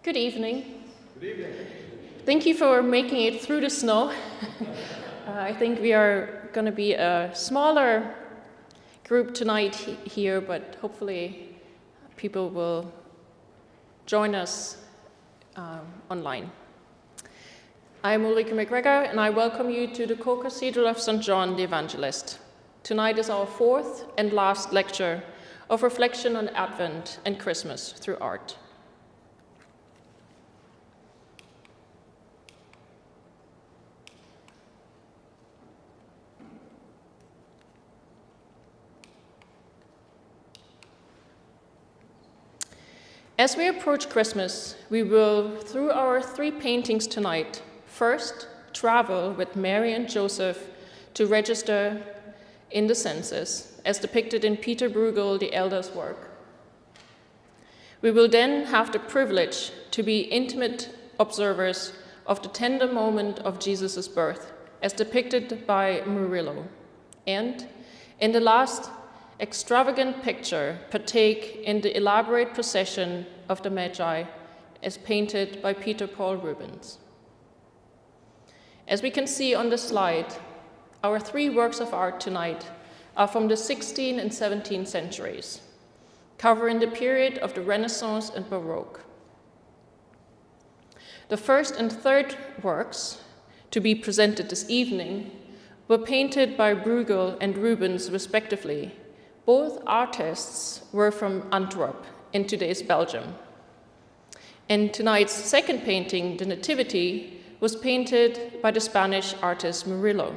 Good evening. Good evening. Thank you for making it through the snow. I think we are going to be a smaller group tonight here, but hopefully people will join us online. I'm Ulrike McGregor, and I welcome you to the Co-Cathedral of St. John the Evangelist. Tonight is our fourth and last lecture of reflection on Advent and Christmas through art. As we approach Christmas, we will, through our three paintings tonight, first travel with Mary and Joseph to register in the census, as depicted in Peter Bruegel the Elder's work. We will then have the privilege to be intimate observers of the tender moment of Jesus' birth, as depicted by Murillo, and in the last extravagant picture, partake in the elaborate procession of the Magi as painted by Peter Paul Rubens. As we can see on the slide, our three works of art tonight are from the 16th and 17th centuries, covering the period of the Renaissance and Baroque. The first and third works to be presented this evening were painted by Bruegel and Rubens respectively. Both artists were from Antwerp in today's Belgium. And tonight's second painting, The Nativity, was painted by the Spanish artist Murillo.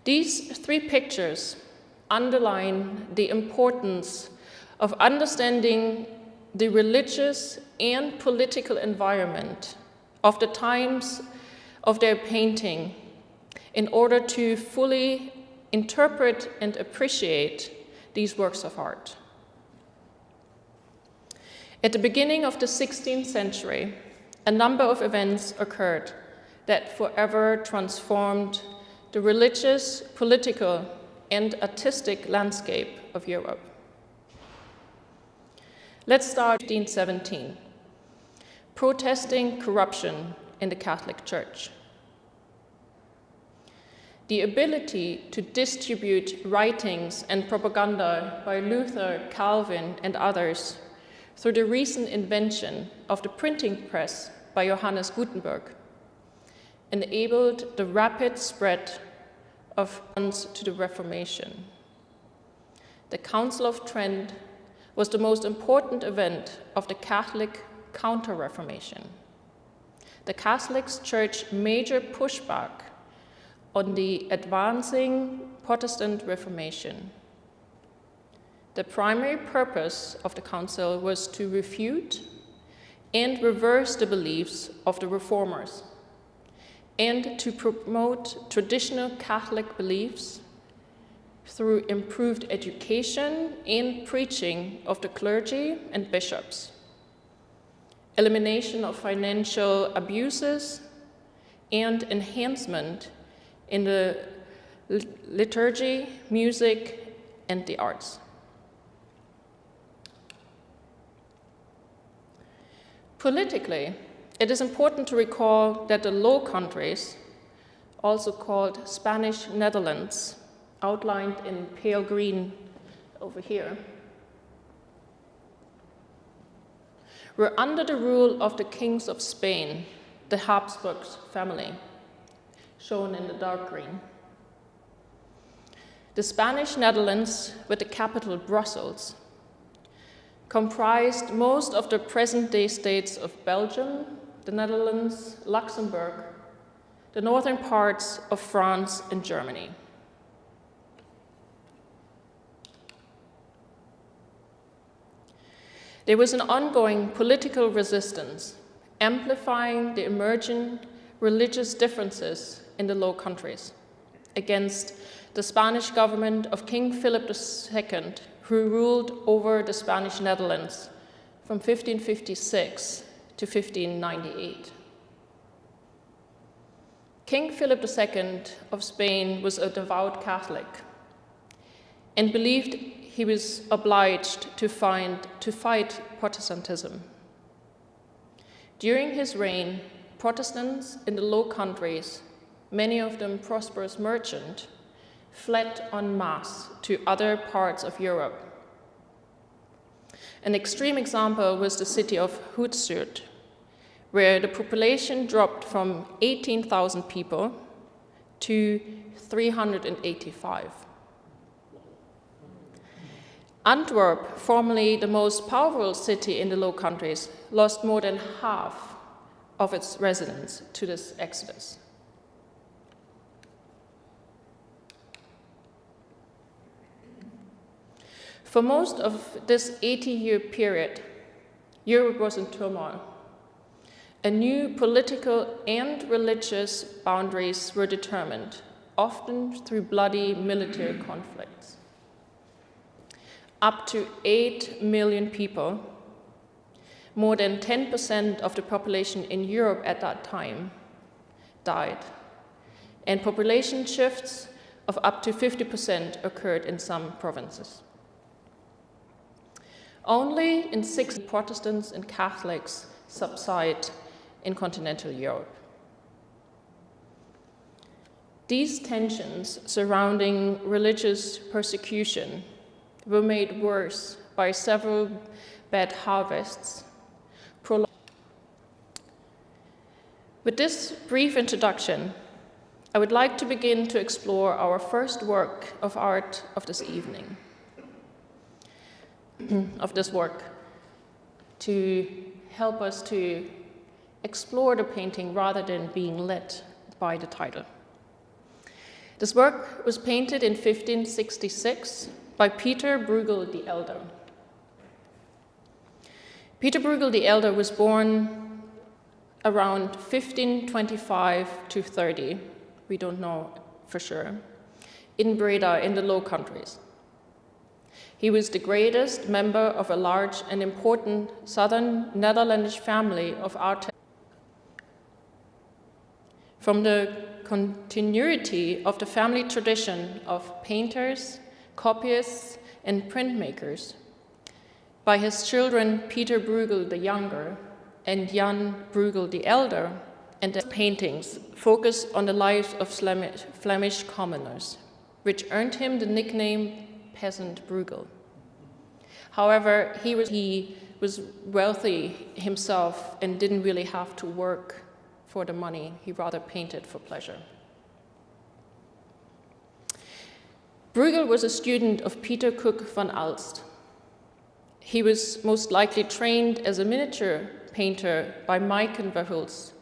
These three pictures underline the importance of understanding the religious and political environment of the times of their painting in order to fully interpret and appreciate these works of art. At the beginning of the 16th century, a number of events occurred that forever transformed the religious, political, and artistic landscape of Europe. Let's start 1517, protesting corruption in the Catholic Church. The ability to distribute writings and propaganda by Luther, Calvin, and others through the recent invention of the printing press by Johannes Gutenberg enabled the rapid spread of funds to the Reformation. The Council of Trent was the most important event of the Catholic Counter-Reformation. The Catholic Church's major pushback on the advancing Protestant Reformation. The primary purpose of the Council was to refute and reverse the beliefs of the Reformers, and to promote traditional Catholic beliefs through improved education and preaching of the clergy and bishops, elimination of financial abuses, and enhancement in the liturgy, music, and the arts. Politically, it is important to recall that the Low Countries, also called Spanish Netherlands, outlined in pale green over here, were under the rule of the kings of Spain, the Habsburg family, shown in the dark green. The Spanish Netherlands, with the capital Brussels, comprised most of the present-day states of Belgium, the Netherlands, Luxembourg, the northern parts of France and Germany. There was an ongoing political resistance, amplifying the emerging religious differences in the Low Countries against the Spanish government of King Philip II, who ruled over the Spanish Netherlands from 1556 to 1598. King Philip II of Spain was a devout Catholic and believed he was obliged to fight Protestantism. During his reign, Protestants in the Low Countries, many of them prosperous merchants, fled en masse to other parts of Europe. An extreme example was the city of Hoodschutt, where the population dropped from 18,000 people to 385. Antwerp, formerly the most powerful city in the Low Countries, lost more than half of its residents to this exodus. For most of this 80-year period, Europe was in turmoil. A new political and religious boundaries were determined, often through bloody military conflicts. Up to 8 million people, more than 10% of the population in Europe at that time, died, and population shifts of up to 50% occurred in some provinces. Only in 6 Protestants and Catholics subside in continental Europe. These tensions surrounding religious persecution were made worse by several bad harvests. With this brief introduction, I would like to begin to explore our first work of art of this evening. Of this work, to help us to explore the painting rather than being led by the title. This work was painted in 1566 by Peter Bruegel the Elder. Peter Bruegel the Elder was born around 1525 to 30, we don't know for sure, in Breda in the Low Countries. He was the greatest member of a large and important southern Netherlandish family of art. From the continuity of the family tradition of painters, copyists, and printmakers, by his children Peter Bruegel the Younger and Jan Bruegel the Elder, and their paintings focus on the lives of Flemish commoners, which earned him the nickname Peasant Bruegel. However, he was wealthy himself and didn't really have to work for the money. He rather painted for pleasure. Bruegel was a student of Peter Cook van Alst. He was most likely trained as a miniature painter by Maiken Verhulst,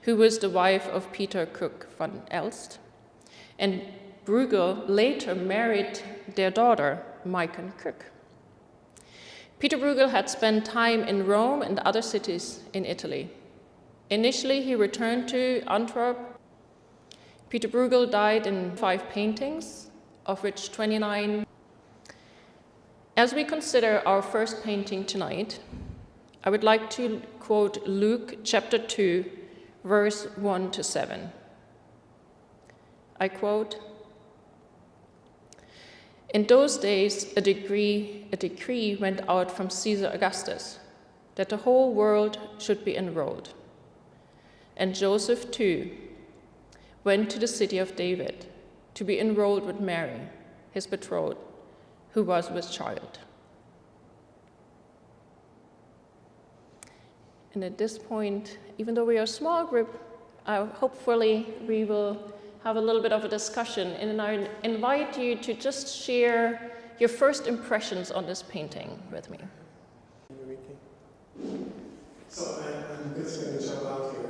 who was the wife of Peter Cook van Alst, and Bruegel later married their daughter, Maiken Cook. Peter Bruegel had spent time in Rome and other cities in Italy. Initially, he returned to Antwerp. Peter Bruegel died in 5 paintings, of which 29. As we consider our first painting tonight, I would like to quote Luke chapter 2, verse 1 to 7. I quote, "In those days, a decree went out from Caesar Augustus that the whole world should be enrolled. And Joseph, too, went to the city of David to be enrolled with Mary, his betrothed, who was with child." And at this point, even though we are a small group, hopefully we will have a little bit of a discussion, and I invite you to just share your first impressions on this painting with me. So I'm just going to jump out here.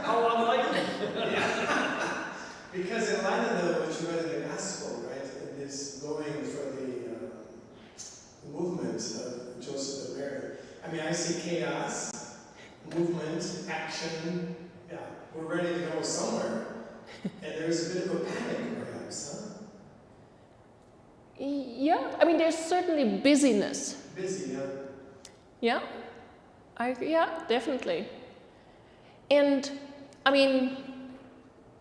How unlikely. Yeah. Because in light of what you read in the Gospel, right, it is going for the movement of Joseph and Mary. I mean, I see chaos, movement, action. Yeah, we're ready to go somewhere. And there's a bit of a panic, perhaps, huh? Yeah, I mean, there's certainly busyness. Busy, Yeah, yeah. yeah, definitely. And, I mean,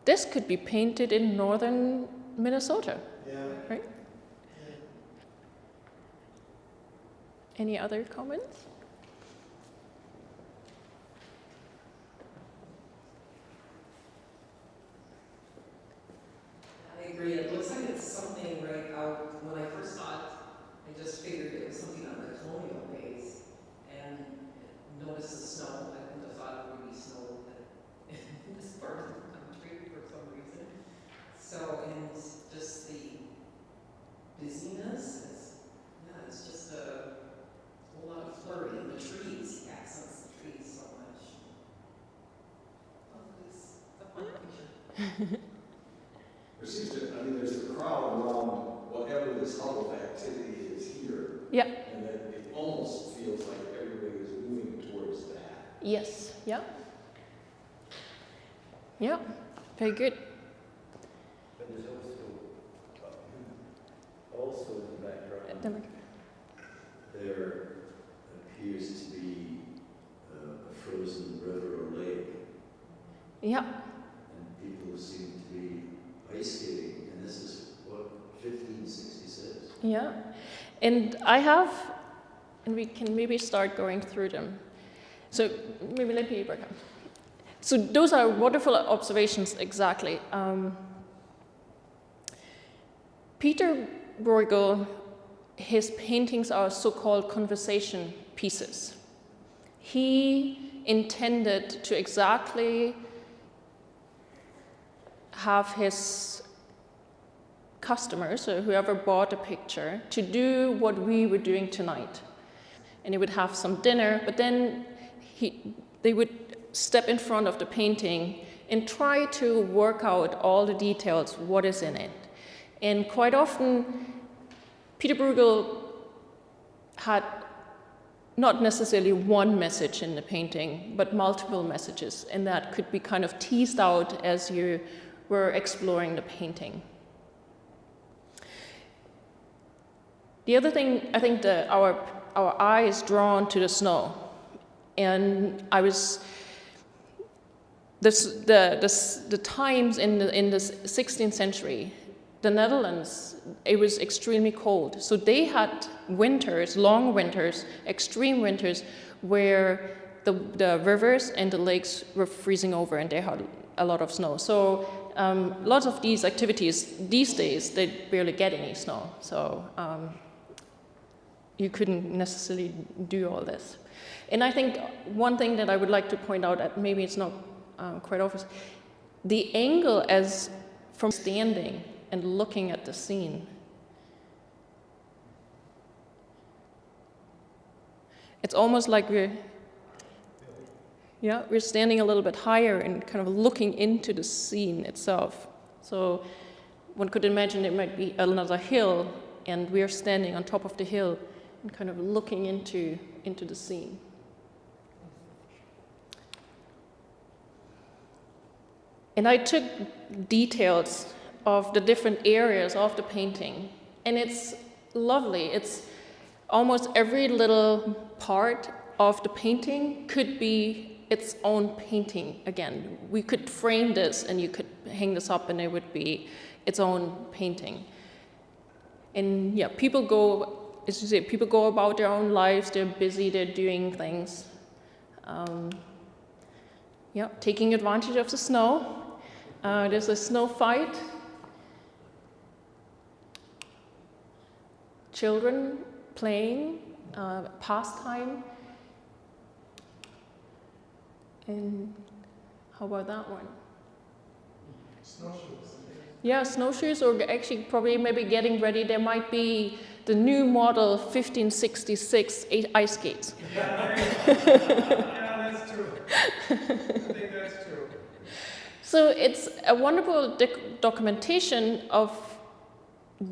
this could be painted in northern Minnesota, Yeah. right? Any other comments? I agree. It looks like it's something right out. When I first saw it, I just figured it was something on the colonial days, and noticed the snow. I wouldn't have thought it would be snow in this part of the country for some reason. So, and just the busyness. It's just a whole lot of flurry, and the trees accents the trees so much. Oh, it's a fun picture. There seems to, I mean, there's a crowd around whatever this hub of activity is here. Yeah. And that it almost feels like everybody is moving towards that. Yes. Yeah. Yeah. Very good. But there's also in the background, there appears to be a frozen river or lake, Yeah. and people seem to be ice skating, and this is, what, 1566? Yeah. And I have, and we can maybe start going through them. So maybe let me break up. So those are wonderful observations, exactly. Peter Bruegel, his paintings are so-called conversation pieces. He intended to exactly have his customers, or whoever bought a picture, to do what we were doing tonight. And he would have some dinner, but then they would step in front of the painting and try to work out all the details, what is in it. And quite often, Peter Bruegel had not necessarily one message in the painting, but multiple messages, and that could be kind of teased out as you were exploring the painting. The other thing, I think our eye is drawn to the snow, and the times in the 16th century, the Netherlands, it was extremely cold. So they had winters, long winters, extreme winters, where the rivers and the lakes were freezing over and they had a lot of snow. So lots of these activities, these days, they barely get any snow. So you couldn't necessarily do all this. And I think one thing that I would like to point out, that maybe it's not quite obvious, the angle as from standing and looking at the scene. It's almost like we're standing a little bit higher and kind of looking into the scene itself. So one could imagine it might be another hill, and we're standing on top of the hill and kind of looking into the scene. And I took details of the different areas of the painting, and it's lovely. It's almost every little part of the painting could be its own painting again. We could frame this and you could hang this up and it would be its own painting. And yeah, people go about their own lives, they're busy, they're doing things. Taking advantage of the snow. There's a snow fight. Children playing, pastime. And how about that one? Snowshoes. Yeah, snowshoes, or actually probably maybe getting ready. There might be the new model 1566 ice skates. Yeah, that's true. I think that's true. So it's a wonderful documentation of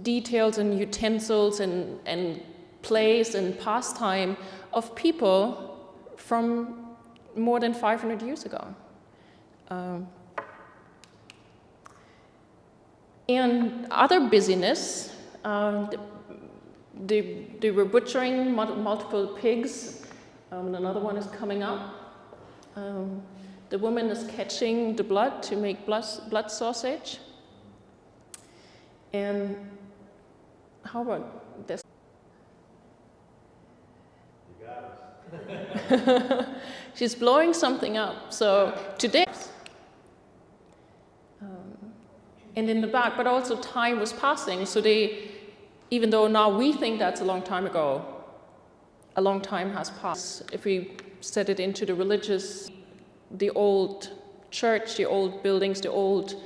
details and utensils and place and pastime of people from more than 500 years ago. And other busyness, they were butchering multiple pigs. Another one is coming up. The woman is catching the blood to make blood sausage. And how about this? She's blowing something up. So today, and in the back, but also time was passing. So they, even though now we think that's a long time ago, a long time has passed. If we set it into the religious, the old church, the old buildings, the old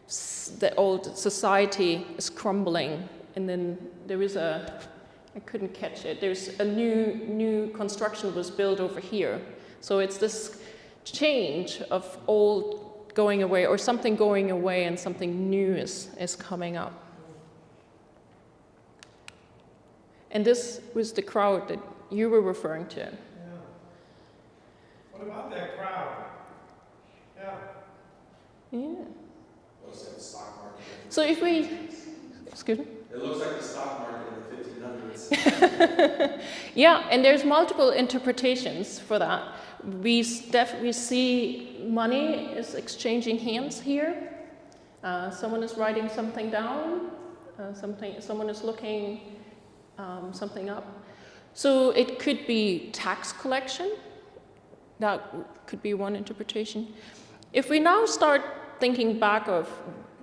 society is crumbling, and then there is I couldn't catch it. There's a new construction was built over here. So it's this change of old going away, or something going away and something new is coming up. And this was the crowd that you were referring to. Yeah. What about that crowd? Yeah. Yeah. Looks like the stock market. So if we, excuse me? It looks like the stock market in the 1500s. Yeah, and there's multiple interpretations for that. We see money is exchanging hands here. Someone is writing something down. Someone is looking something up. So it could be tax collection. That could be one interpretation. If we now start thinking back of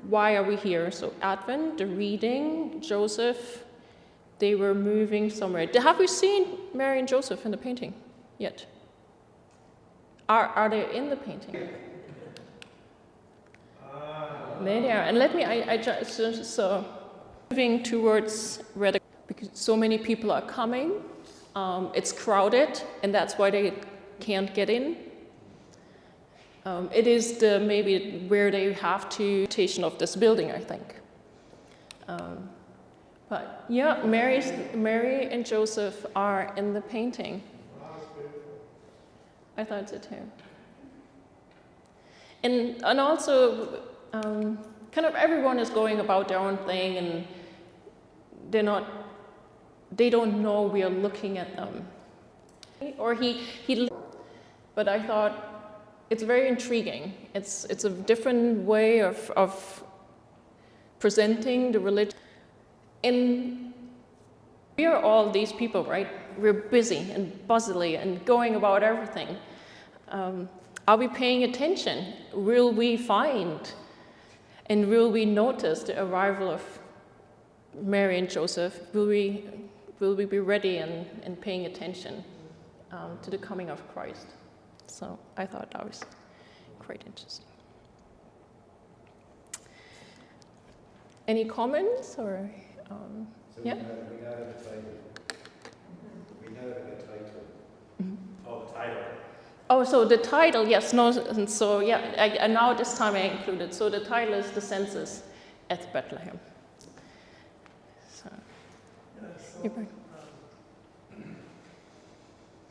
why are we here? So Advent, the reading, Joseph, they were moving somewhere. Have we seen Mary and Joseph in the painting yet? Are they in the painting? There they are. And let me, I just, so moving towards where because so many people are coming, it's crowded, and that's why they can't get in. It is maybe where they have to rotation of this building, I think. But yeah, Mary and Joseph are in the painting. I thought so too. And also, kind of everyone is going about their own thing, and they don't know we are looking at them. Or but I thought it's very intriguing. It's a different way of presenting the religion. And we are all these people, right? We're busy and buzzily and going about everything. Are we paying attention? Will we find and will we notice the arrival of Mary and Joseph? Will we be ready and paying attention to the coming of Christ? So I thought that was quite interesting. Any comments or? So yeah. we now have a title. We now have a title. Mm-hmm. Oh, the title. Oh, so the title, yes, no, and so yeah, and now this time I included. So the title is The Census at Bethlehem. So,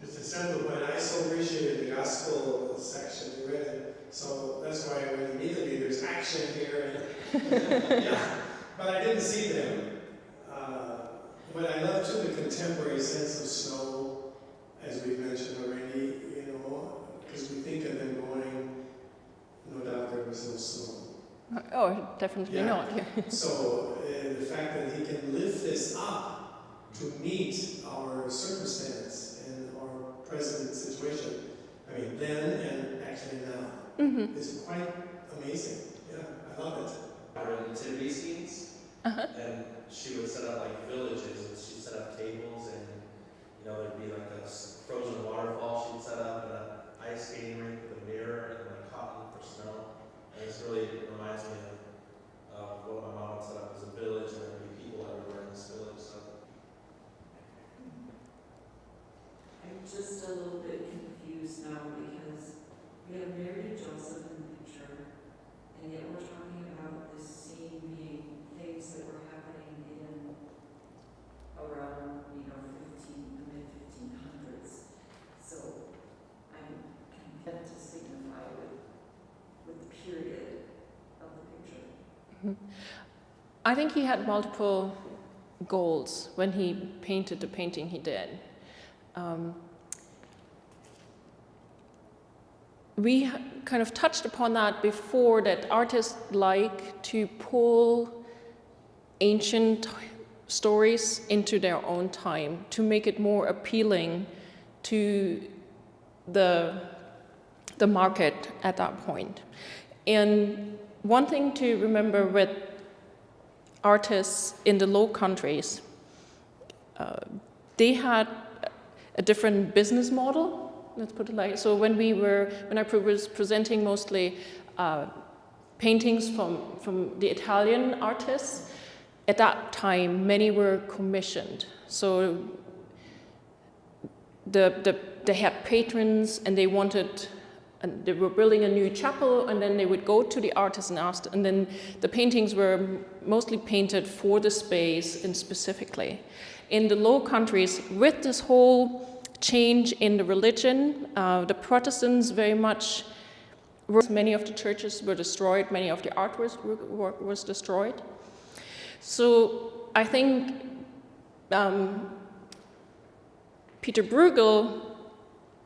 Just a simple point. I so appreciated the gospel section you read it, so that's why I went immediately. There's action here, and yeah, but I didn't see them. But I love too the contemporary sense of snow, as we've mentioned already. Because we think of them going, no doubt there was no snow. oh, definitely not. Yeah. So the fact that he can lift this up to meet our circumstance and our present situation, I mean, then and actually now, Mm-hmm. is quite amazing. Yeah, I love it. Our nativity scenes, and she would set up like villages, and she'd set up tables, and there'd be like a frozen waterfall she'd set up, and an ice skating rink with a mirror and like cotton for snow. And it reminds me of what my mom had set up as a village, and there'd be people everywhere in this village. So I'm just a little bit confused now because we have Mary and Joseph in the picture, and yet we're talking about this scene being things that were happening in around, the mid-1500s. So I'm content to signify with the period of the picture. Mm-hmm. I think he had multiple goals when he painted the painting he did. We kind of touched upon that before, that artists like to pull ancient stories into their own time to make it more appealing to the market at that point. And one thing to remember with artists in the Low Countries, they had a different business model, let's put it like. So when I was presenting mostly paintings from the Italian artists, at that time many were commissioned. So they had patrons, and they were building a new chapel, and then they would go to the artist and ask, and then the paintings were mostly painted for the space and specifically. In the Low Countries, with this whole change in the religion, the Protestants very much, many of the churches were destroyed, many of the artworks was destroyed. So I think Peter Bruegel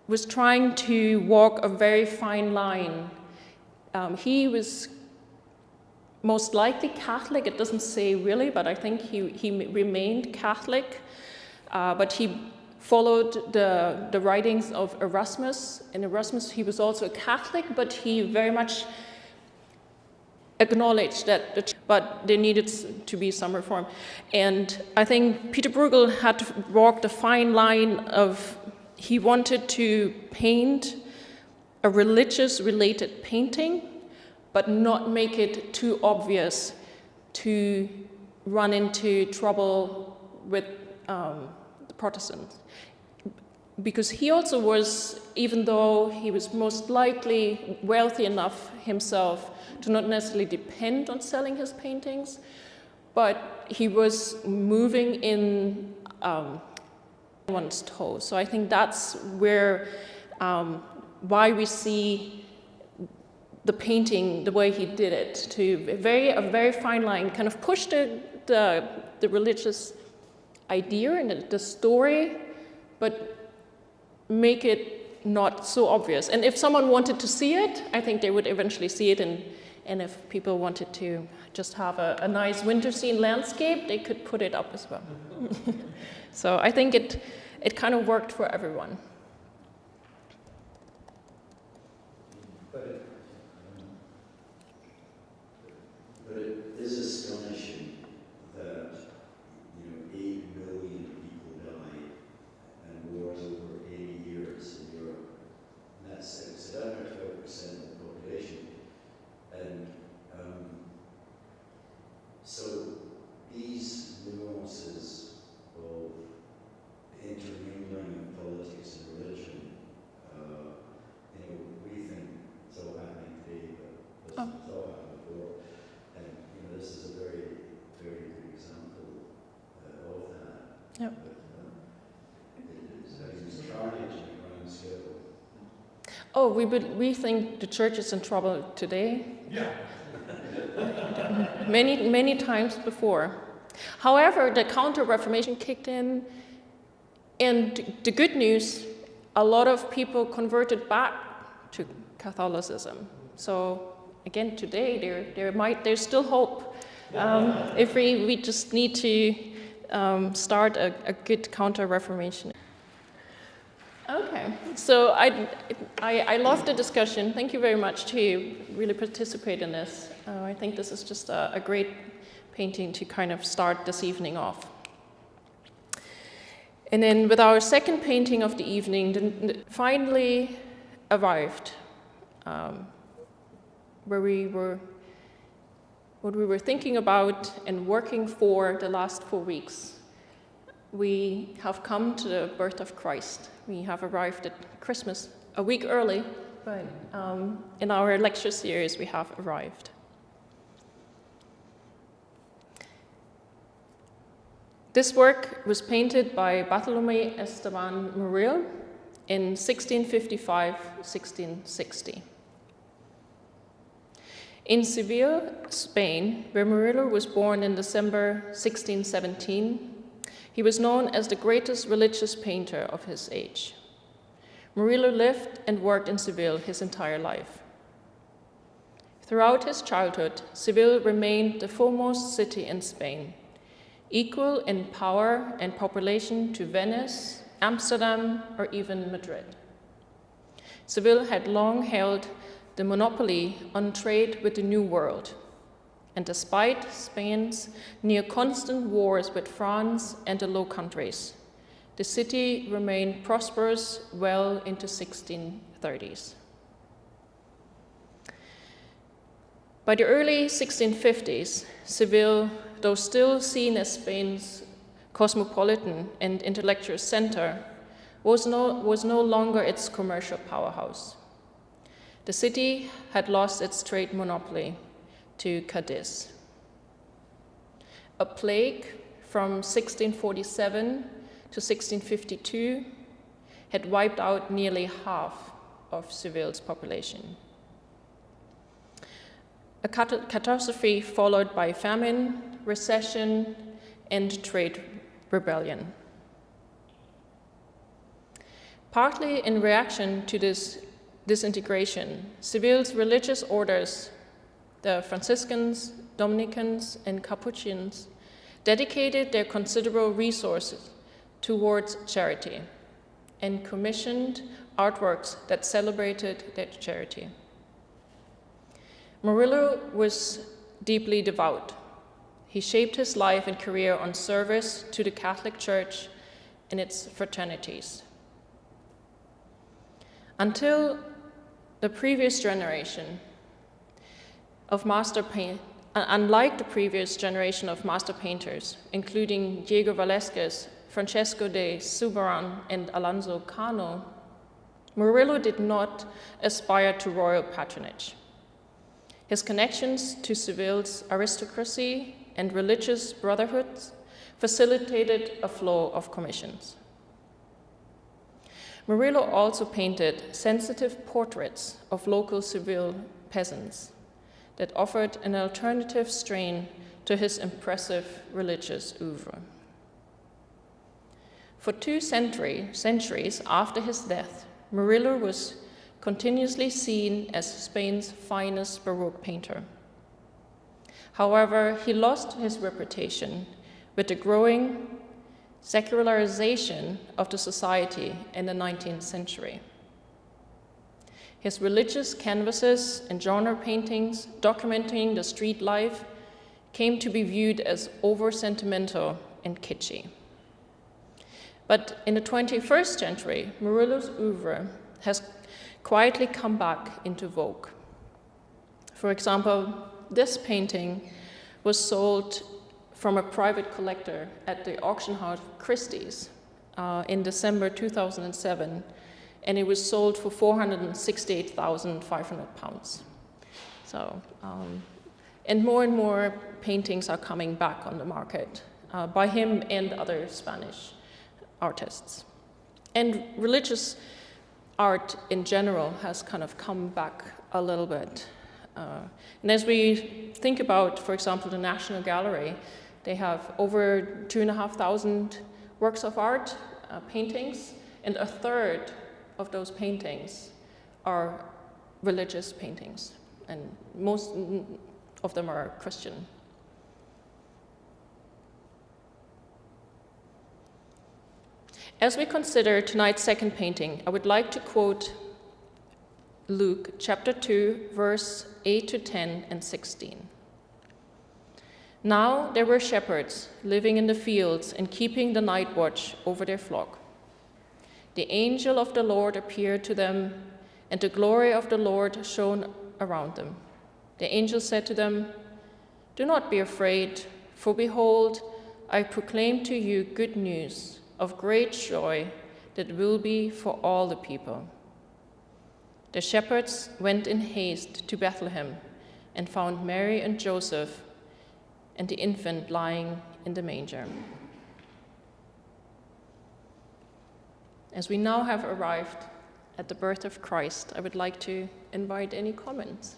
was trying to walk a very fine line. He was most likely Catholic. It doesn't say really, but I think he remained Catholic. But he followed the writings of Erasmus. In Erasmus, he was also a Catholic, but he very much acknowledged that, but there needed to be some reform. And I think Peter Bruegel had to walk the fine line of, he wanted to paint a religious-related painting, but not make it too obvious to run into trouble with the Protestants. Because he also was, even though he was most likely wealthy enough himself to not necessarily depend on selling his paintings, but he was moving in one's toes. So I think that's where, why we see the painting the way he did it, to a very fine line, kind of push the religious idea and the story, but make it not so obvious. And if someone wanted to see it, I think they would eventually see it, and if people wanted to just have a nice winter scene landscape, they could put it up as well. So I think it kind of worked for everyone. But it is astonishing that, 8 million people died and wars over 80 years in Europe. And it's about 12% of the population. And so these nuances of intermingling of politics and religion, we think it's all happening today, but it's all happened before. And this is a very, very good example of that. Yep. But it's carnage on a grand scale. Oh, we think the church is in trouble today. Yeah. Many times before. However, the Counter-Reformation kicked in, and the good news, a lot of people converted back to Catholicism. So again, today there's still hope. If we just need to start a good Counter-Reformation. Okay, so I love the discussion. Thank you very much to really participate in this. I think this is just a great painting to kind of start this evening off. And then with our second painting of the evening, finally arrived what we were thinking about and working for the last 4 weeks. We have come to the birth of Christ. We have arrived at Christmas a week early, but in our lecture series we have arrived. This work was painted by Bartolomé Esteban Murillo in 1655-1660. In Seville, Spain, where Murillo was born in December 1617, he was known as the greatest religious painter of his age. Murillo lived and worked in Seville his entire life. Throughout his childhood, Seville remained the foremost city in Spain, equal in power and population to Venice, Amsterdam, or even Madrid. Seville had long held the monopoly on trade with the New World, and despite Spain's near constant wars with France and the Low Countries, the city remained prosperous well into 1630s. By the early 1650s, Seville, though still seen as Spain's cosmopolitan and intellectual center, was no longer its commercial powerhouse. The city had lost its trade monopoly to Cadiz. A plague from 1647 to 1652 had wiped out nearly half of Seville's population. A catastrophe followed by famine, recession, and trade rebellion. Partly in reaction to this disintegration, Seville's religious orders, the Franciscans, Dominicans, and Capuchins, dedicated their considerable resources towards charity and commissioned artworks that celebrated that charity. Murillo was deeply devout. He shaped his life and career on service to the Catholic Church and its fraternities. Until the previous generation of unlike the previous generation of master painters, including Diego Velázquez, Francesco de Zubarán, and Alonso Cano, Murillo did not aspire to royal patronage. His connections to Seville's aristocracy and religious brotherhoods facilitated a flow of commissions. Murillo also painted sensitive portraits of local Seville peasants that offered an alternative strain to his impressive religious oeuvre. For 2 centuries after his death, Murillo was continuously seen as Spain's finest Baroque painter. However, he lost his reputation with the growing secularization of the society in the 19th century. His religious canvases and genre paintings documenting the street life came to be viewed as over-sentimental and kitschy. But in the 21st century, Murillo's oeuvre has quietly come back into vogue. For example, this painting was sold from a private collector at the auction house Christie's in December 2007, and it was sold for £468,500. So, and more paintings are coming back on the market by him and other Spanish artists. And religious art in general has kind of come back a little bit. And as we think about, for example, the National Gallery, they have over 2,500 works of art, paintings, and a third of those paintings are religious paintings, and most of them are Christian. As we consider tonight's second painting, I would like to quote Luke chapter 2, verse 8 to 10 and 16. Now there were shepherds living in the fields and keeping the night watch over their flock. The angel of the Lord appeared to them, and the glory of the Lord shone around them. The angel said to them, "Do not be afraid, for behold, I proclaim to you good news of great joy that will be for all the people." The shepherds went in haste to Bethlehem and found Mary and Joseph and the infant lying in the manger. As we now have arrived at the birth of Christ, I would like to invite any comments.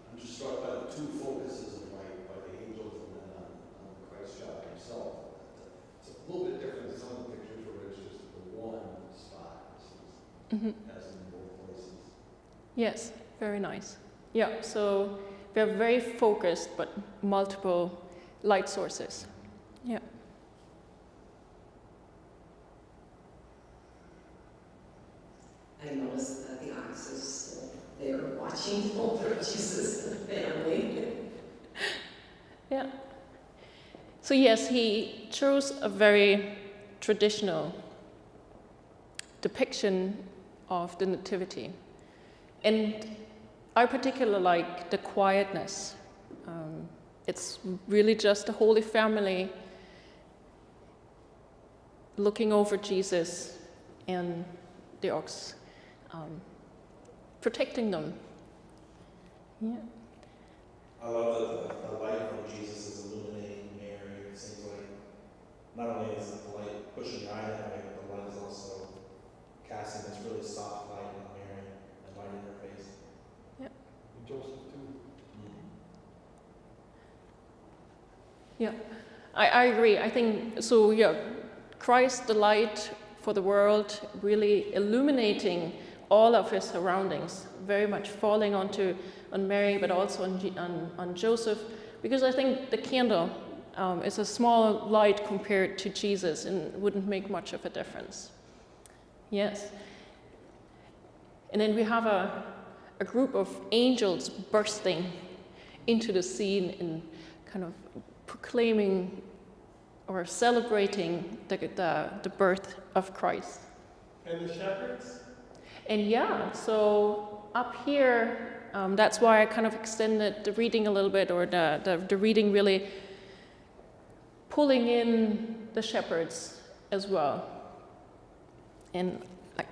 I'm just struck by the 2 focuses of light, by the angels and then on the Christ child himself. It's a little bit different than some of the pictures where it's just the one spot. It seems, as in both places. Yes, very nice. Yeah, so we are very focused, but multiple light sources. Yeah. I noticed that the ox is still there watching over Jesus and the family. Yeah. So yes, he chose a very traditional depiction of the Nativity. And I particularly like the quietness. It's really just the Holy Family looking over Jesus and the ox, protecting them. Yeah. I love that the light from Jesus is illuminating Mary. It seems like not only is the light pushing the eye that way, but the light is also casting this really soft light on Mary and lighting her face. And Joseph too. Yeah, I agree. I think so. Yeah, Christ, the light for the world, really illuminating all of his surroundings, very much falling on Mary, but also on Joseph, because I think the candle is a small light compared to Jesus and wouldn't make much of a difference. Yes. And then we have a group of angels bursting into the scene and kind of proclaiming or celebrating the birth of Christ. And the shepherds? And yeah, so up here, that's why I kind of extended the reading a little bit, or the reading really pulling in the shepherds as well. And I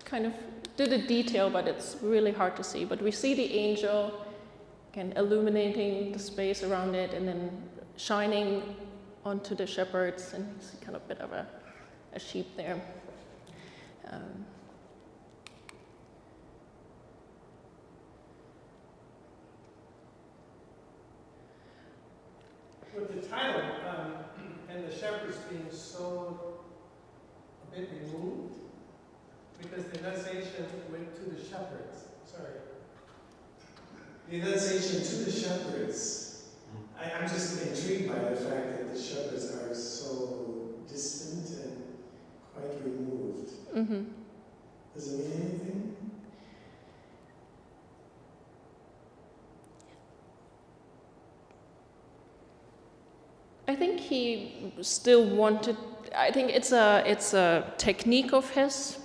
kind of did a detail, but it's really hard to see. But we see the angel, again, illuminating the space around it, and then shining onto the shepherds, and you see kind of a bit of a sheep there. With the title, and the shepherds being so a bit removed, because the Annunciation went to the shepherds. Sorry. The Annunciation to the shepherds. I'm just intrigued by the fact that the shepherds are so distant and quite removed. Mm-hmm. Does it mean anything? I think he still wanted. I think it's a technique of his.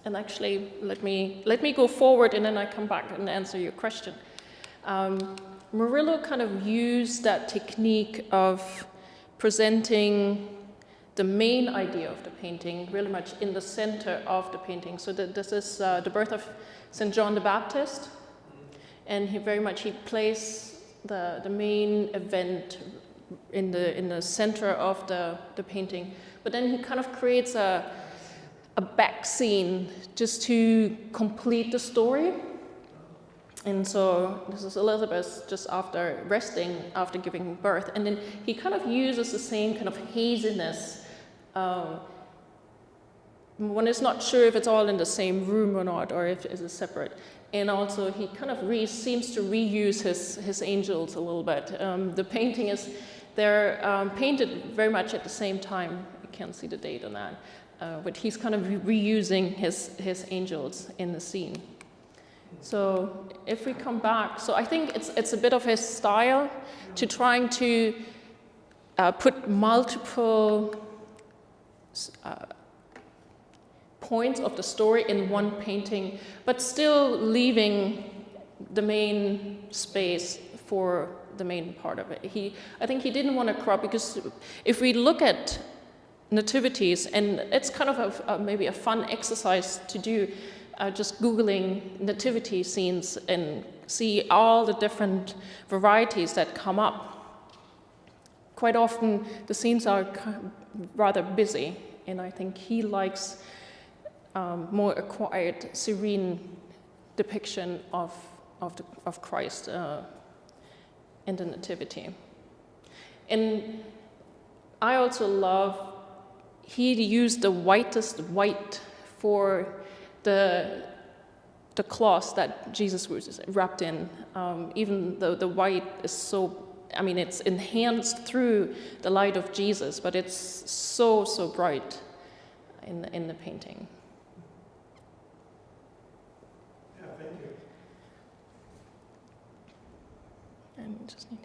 And actually, let me go forward, and then I come back and answer your question. Murillo kind of used that technique of presenting the main idea of the painting really much in the center of the painting. So this is the birth of St. John the Baptist, and he placed the main event in the center of the painting. But then he kind of creates a back scene just to complete the story. And so this is Elizabeth just after resting, after giving birth. And then he kind of uses the same kind of haziness. One is not sure if it's all in the same room or not, or if it's separate. And also he kind of seems to reuse his angels a little bit. The painting they're painted very much at the same time. You can't see the date on that. But he's kind of reusing his angels in the scene. So if we come back, so I think it's a bit of his style to trying to put multiple points of the story in one painting, but still leaving the main space for the main part of it. I think he didn't want to crop, because if we look at nativities, and it's kind of maybe a fun exercise to do, just Googling nativity scenes and see all the different varieties that come up. Quite often the scenes are rather busy, and I think he likes more a quiet, serene depiction of Christ in the nativity. And I also love, he used the whitest white for the the cloth that Jesus was wrapped in. Even though the white is so, I mean, it's enhanced through the light of Jesus, but it's so bright in the painting. Yeah, thank you. And we just need.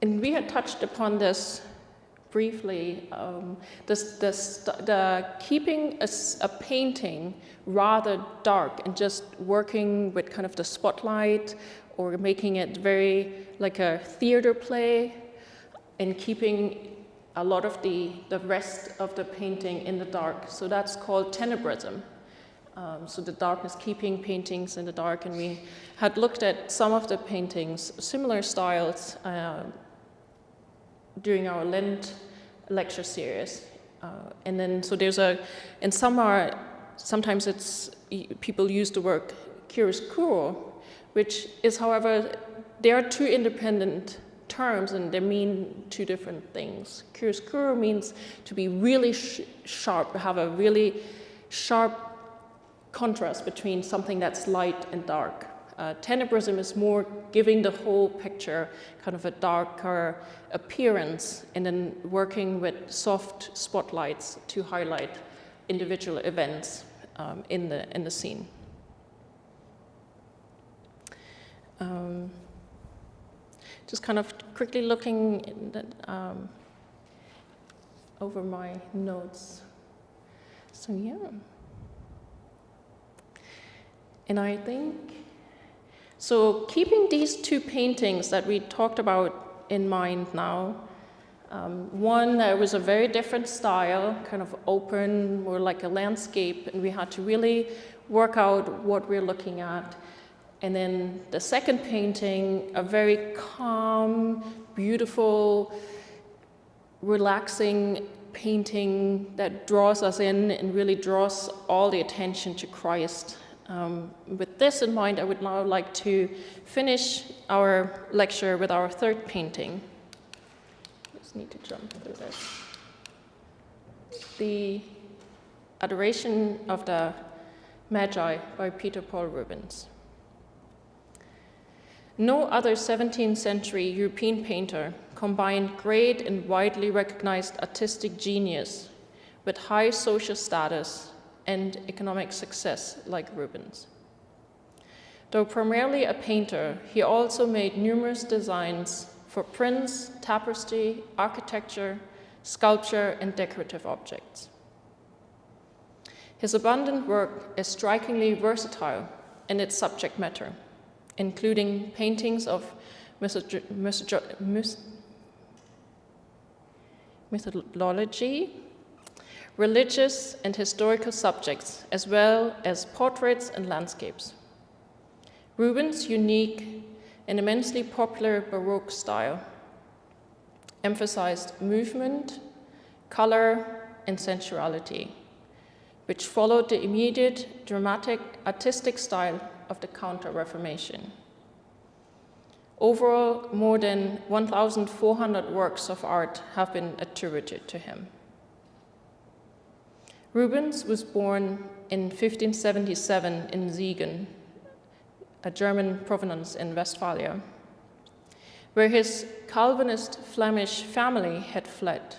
And we had touched upon this briefly. The keeping a painting rather dark and just working with kind of the spotlight, or making it very like a theater play, and keeping a lot of the rest of the painting in the dark. So that's called tenebrism. So the darkness, keeping paintings in the dark. And we had looked at some of the paintings, similar styles, during our Lent lecture series. And then, so there's and sometimes people use the word chiaroscuro, which is, however, there are two independent terms and they mean two different things. Chiaroscuro means to be really sharp, have a really sharp contrast between something that's light and dark. Tenebrism is more giving the whole picture kind of a darker appearance, and then working with soft spotlights to highlight individual events in the scene. Just kind of quickly looking over my notes. So yeah. And I think, so keeping these two paintings that we talked about in mind now, one that was a very different style, kind of open, more like a landscape, and we had to really work out what we're looking at. And then the second painting, a very calm, beautiful, relaxing painting that draws us in and really draws all the attention to Christ. With this in mind, I would now like to finish our lecture with our third painting. Just need to jump through this. The Adoration of the Magi by Peter Paul Rubens. No other 17th century European painter combined great and widely recognized artistic genius with high social status and economic success like Rubens. Though primarily a painter, he also made numerous designs for prints, tapestry, architecture, sculpture, and decorative objects. His abundant work is strikingly versatile in its subject matter, including paintings of mythology, religious and historical subjects, as well as portraits and landscapes. Rubens' unique and immensely popular Baroque style emphasized movement, color, and sensuality, which followed the immediate, dramatic, artistic style of the Counter-Reformation. Overall, more than 1,400 works of art have been attributed to him. Rubens was born in 1577 in Siegen, a German province in Westphalia, where his Calvinist Flemish family had fled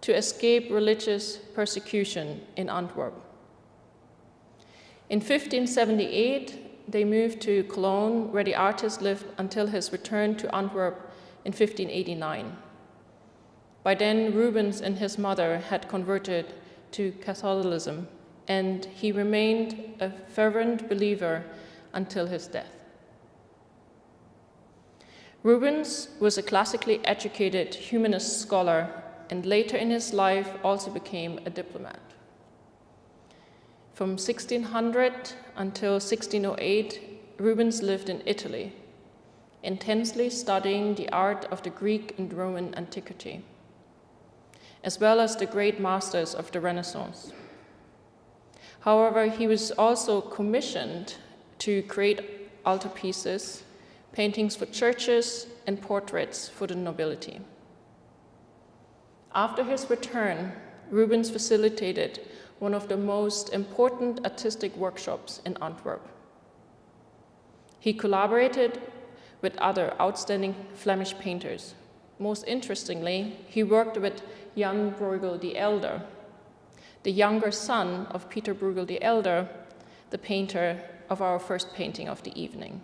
to escape religious persecution in Antwerp. In 1578, they moved to Cologne, where the artist lived until his return to Antwerp in 1589. By then, Rubens and his mother had converted to Catholicism, and he remained a fervent believer until his death. Rubens was a classically educated humanist scholar, and later in his life also became a diplomat. From 1600 until 1608, Rubens lived in Italy, intensely studying the art of the Greek and Roman antiquity, as well as the great masters of the Renaissance. However, he was also commissioned to create altarpieces, paintings for churches, and portraits for the nobility. After his return, Rubens facilitated one of the most important artistic workshops in Antwerp. He collaborated with other outstanding Flemish painters. Most interestingly, he worked with Jan Bruegel the Elder, the younger son of Peter Bruegel the Elder, the painter of our first painting of the evening.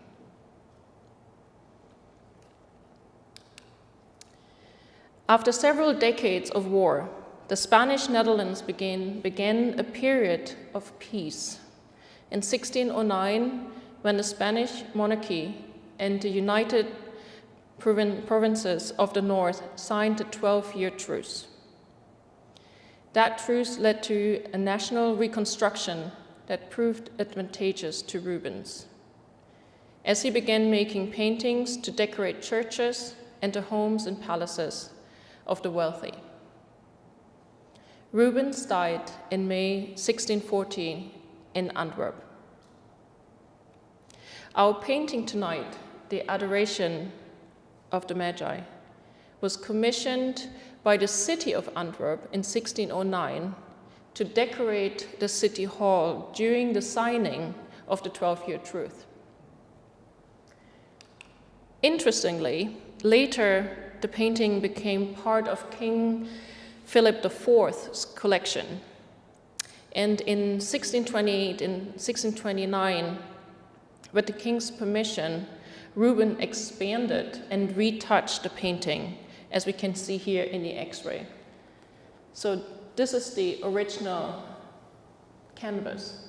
After several decades of war, the Spanish Netherlands began a period of peace. In 1609, when the Spanish monarchy and the United Provinces of the North signed the 12-year truce. That truce led to a national reconstruction that proved advantageous to Rubens, as he began making paintings to decorate churches and the homes and palaces of the wealthy. Rubens died in May 1614 in Antwerp. Our painting tonight, The Adoration of the Magi, was commissioned by the city of Antwerp in 1609 to decorate the city hall during the signing of the 12-year truce. Interestingly, later the painting became part of King Philip IV's collection. And in 1628 and 1629, with the king's permission, Rubens expanded and retouched the painting, as we can see here in the X-ray. So this is the original canvas.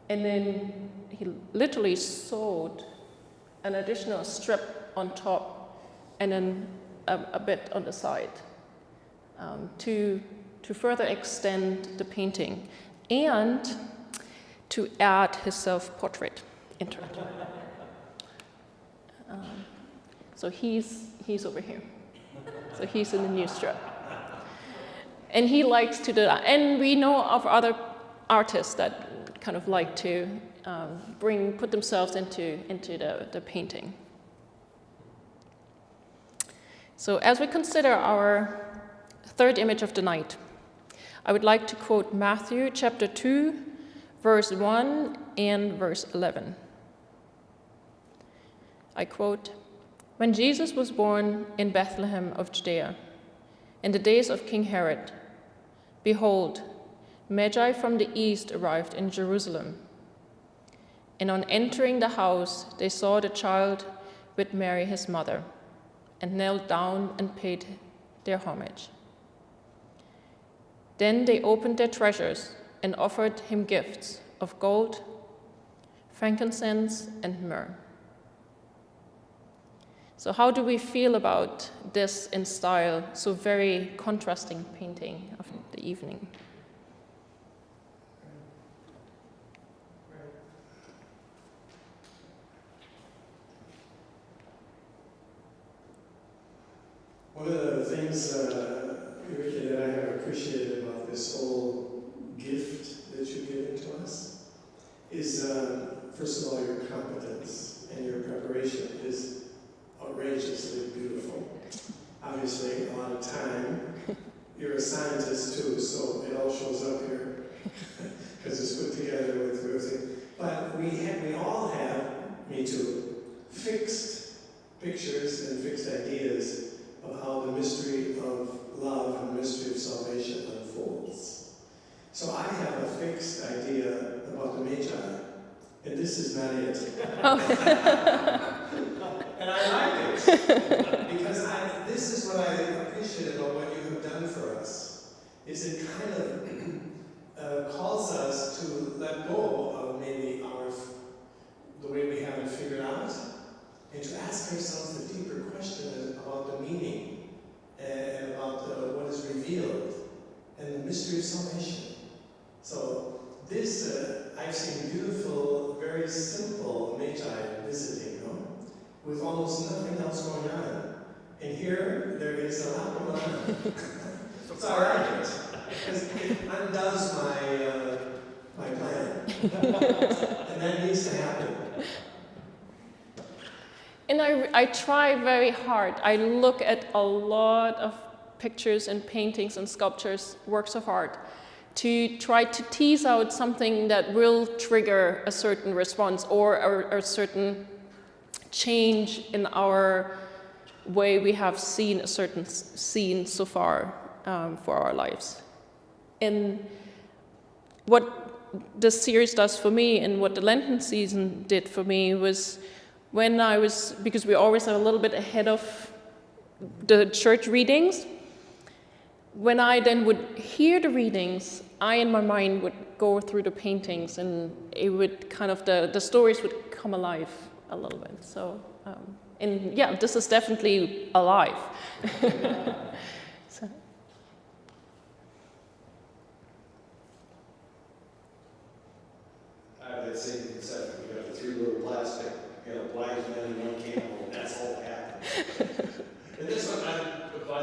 And then he literally sewed an additional strip on top and then a bit on the side to further extend the painting and to add his self-portrait into it. So he's over here. So he's in the new strip. And he likes to do that. And we know of other artists that kind of like to put themselves into the painting. So as we consider our third image of the night, I would like to quote Matthew chapter 2, verse 1 and verse 11. I quote, "When Jesus was born in Bethlehem of Judea, in the days of King Herod, behold, Magi from the east arrived in Jerusalem. And on entering the house, they saw the child with Mary his mother, and knelt down and paid their homage. Then they opened their treasures and offered him gifts of gold, frankincense, and myrrh." So how do we feel about this in style, so very contrasting painting of the evening? One of the things, Ulrike, that I have appreciated about this whole gift that you've given to us is, first of all, your competence and your preparation is outrageously beautiful. Obviously, a lot of time. You're a scientist too, so it all shows up here because it's put together with everything. But we all have, me too, fixed pictures and fixed ideas of how the mystery of love and the mystery of salvation unfolds. So I have a fixed idea about the Magi, and this is not it. And I like it, because this is what I appreciate about what you have done for us, is it kind of calls us to let go of maybe the way we have it figured out, and to ask ourselves the deeper question about the meaning, and about what is revealed, and the mystery of salvation. So this, I've seen beautiful, very simple Magi visiting, with almost nothing else going on. And here, there is a lot going on. So I like it, because it undoes my plan. And that needs to happen. And I try very hard. I look at a lot of pictures and paintings and sculptures, works of art, to try to tease out something that will trigger a certain response or a certain change in our way we have seen a certain scene so far for our lives. And what this series does for me and what the Lenten season did for me was when I was, because we always are a little bit ahead of the church readings, when I then would hear the readings, I in my mind would go through the paintings and it would kind of, the stories would come alive a little bit. So, and yeah, this is definitely alive. So. I have that same concept. We got the three little plastic, you know, wise men and one camel, and that's all that happened. And this one, I put by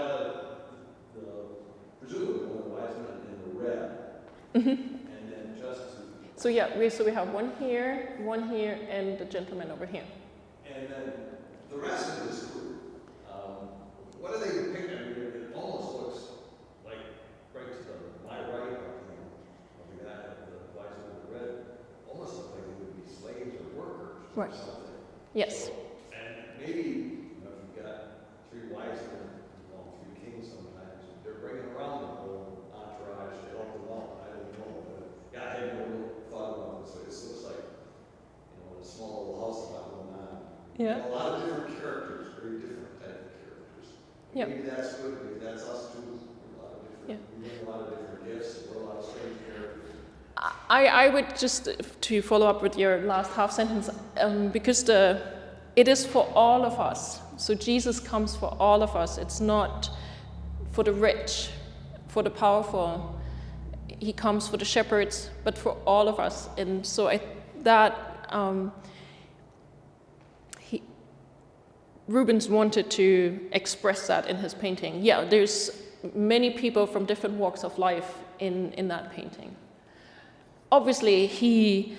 presumably one of the wise men in the red. And then just to, So yeah, we have one here, and the gentleman over here. and then the rest of this group, what are they depicting? I mean, it almost looks like right to my right of the guy, the wise man in the red, almost look like they would be slaves or workers or Right. something. Yes. So, and maybe, you know, if you've got three wise men, three kings sometimes, they're bringing around the whole entourage, they don't belong, I don't know, but yeah, I had no real thought about this. It looks like, you know, a small little house lot going on. Yeah. A lot of different characters, very different type of characters. Yeah. Maybe that's good, maybe that's us too. We're a lot of different, we have a lot of different gifts, we're a lot of strange characters. I would just, to follow up with your last half sentence, because it is for all of us. So Jesus comes for all of us. It's not for the rich, for the powerful. He comes for the shepherds, but for all of us. And so Rubens wanted to express that in his painting. Yeah, there's many people from different walks of life in that painting. Obviously, he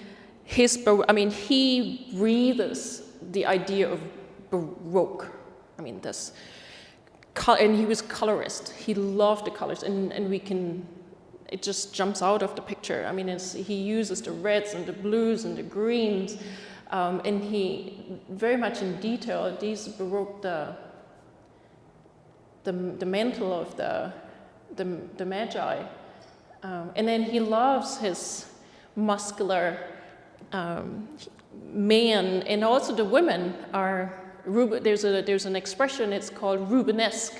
breathes the idea of Baroque. I mean, and he was colorist. He loved the colors, and it just jumps out of the picture. I mean, he uses the reds and the blues and the greens, and he very much in detail. These Baroque, the mantle of the Magi, and then he loves his muscular man, and also the women are. There's an expression. It's called Rubenesque,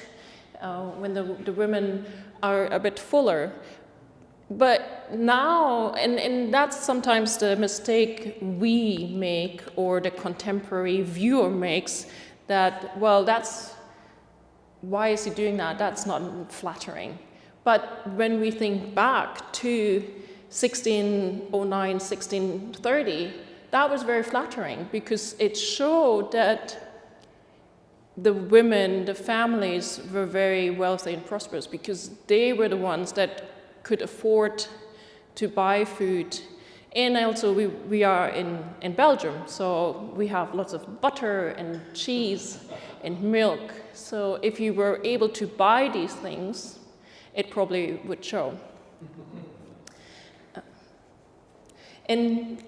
when the women are a bit fuller. But now, and that's sometimes the mistake we make, or the contemporary viewer makes, that, well, why is he doing that? That's not flattering. But when we think back to 1609, 1630, that was very flattering, because it showed that the women, the families were very wealthy and prosperous, because they were the ones that could afford to buy food. And also we are in Belgium, so we have lots of butter and cheese and milk. So if you were able to buy these things, it probably would show. And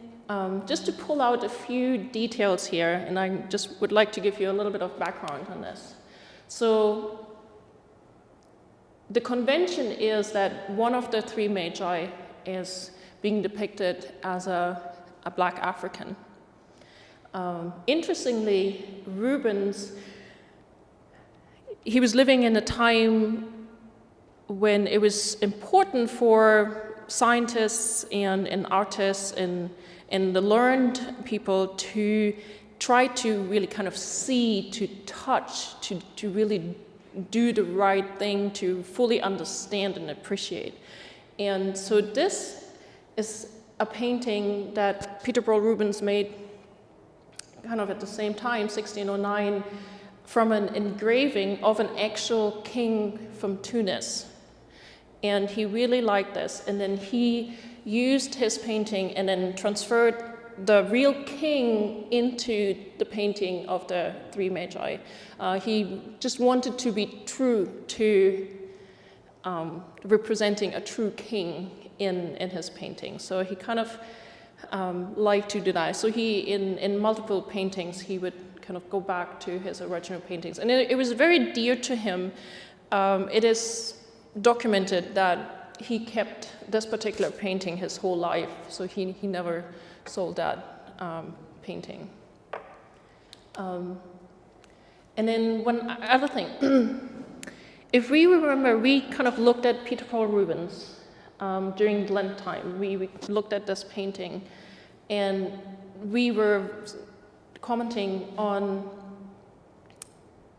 just to pull out a few details here, and I just would like to give you a little bit of background on this. So the convention is that one of the three Magi is being depicted as a black African. Interestingly, Rubens, he was living in a time when it was important for scientists and artists and the learned people to try to really kind of see, to touch, to really do the right thing, to fully understand and appreciate. And so this is a painting that Peter Paul Rubens made kind of at the same time, 1609, from an engraving of an actual king from Tunis. And he really liked this, and then he used his painting and then transferred the real king into the painting of the three Magi. He just wanted to be true to representing a true king in his painting. So he kind of liked to do that. So he, in multiple paintings, he would kind of go back to his original paintings. And it was very dear to him. It is documented that he kept this particular painting his whole life. So he never sold that painting. And then one other thing. If we remember, we kind of looked at Peter Paul Rubens during Lent time. We looked at this painting, and we were commenting on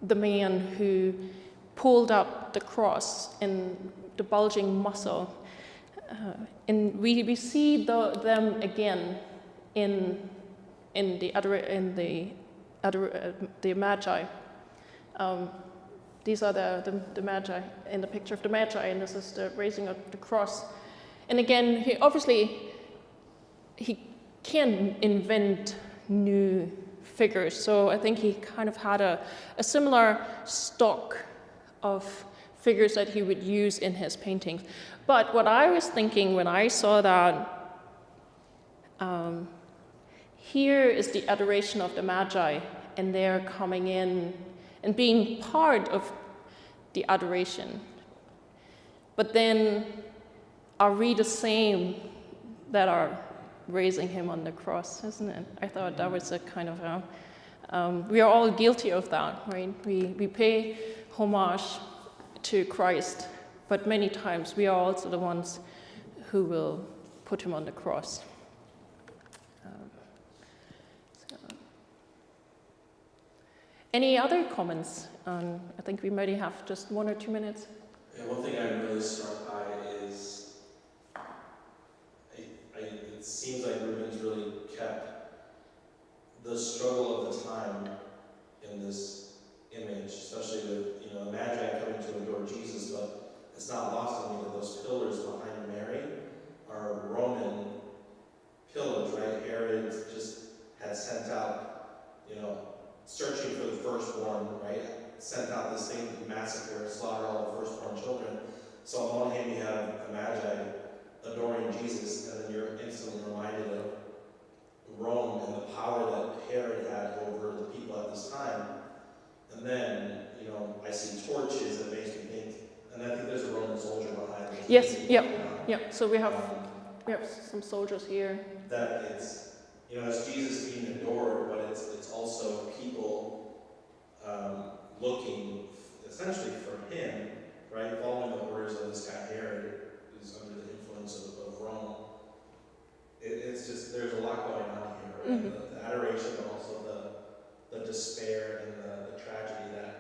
the man who pulled up the cross and the bulging muscle. And we see them again in the Magi. These are the Magi in the picture of the Magi, and this is the raising of the cross. And again, he can invent new figures. So I think he kind of had a similar stock of figures that he would use in his paintings. But what I was thinking when I saw that, here is the adoration of the Magi, and they're coming in and being part of the adoration. But then, are we the same that are raising him on the cross, isn't it? I thought that was a kind of we are all guilty of that, right? We pay homage to Christ, but many times we are also the ones who will put him on the cross. Any other comments? I think we maybe have just 1 or 2 minutes. Yeah, one thing I'm really struck by is it seems like Rubens really kept the struggle of the time in this image, especially with the Magi coming to adore Jesus, but it's not lost on me that those pillars behind Mary are Roman pillars, right? Herod just had sent out, searching for the firstborn, right? Sent out this thing to massacre, slaughter all the firstborn children. So on one hand you have a Magi adoring Jesus, and then you're instantly reminded of Rome and the power that Herod had over the people at this time. And then, I see torches that makes me think, and I think there's a Roman soldier behind us. Yes, yeah. So we have some soldiers here. That it's Jesus being adored, but it's also people looking essentially for him, right? Following the orders of this guy Herod, who's under the influence of Rome. It's just, there's a lot going on here, right? Mm-hmm. The adoration, but also the despair and the tragedy that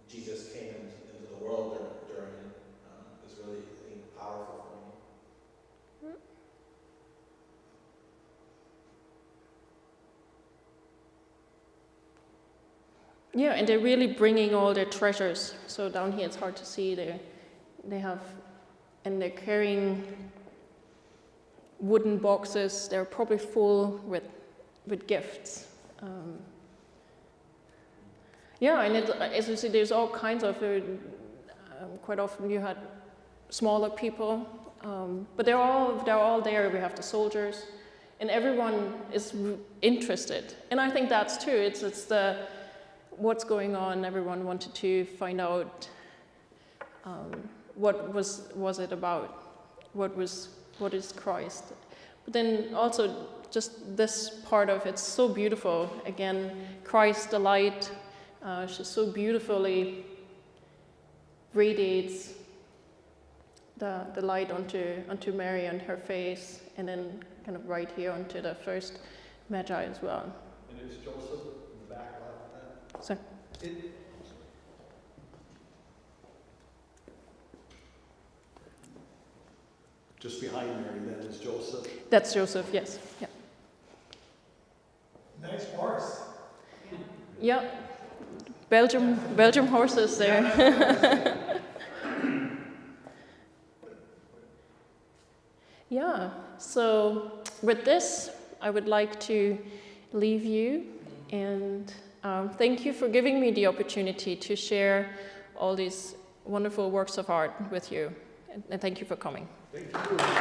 Jesus came into the world during is really, I think, powerful for me. Yeah, and they're really bringing all their treasures. So down here it's hard to see. They have, and they're carrying wooden boxes. They're probably full with gifts. And as you see, there's all kinds of. Quite often you had smaller people, but they're all there. We have the soldiers, and everyone is interested. And I think that's true. It's the what's going on. Everyone wanted to find out what was it about, what is Christ. But then also just this part of it's so beautiful. Again, Christ, the light, she so beautifully radiates the light onto Mary and her face, and then kind of right here onto the first Magi as well. And is Joseph in the back like that? So. Just behind Mary, then, is Joseph. That's Joseph, yes. Yeah. Nice horse. Yeah. Belgium horses there. Yeah. So with this, I would like to leave you, and thank you for giving me the opportunity to share all these wonderful works of art with you. And thank you for coming. Thank you.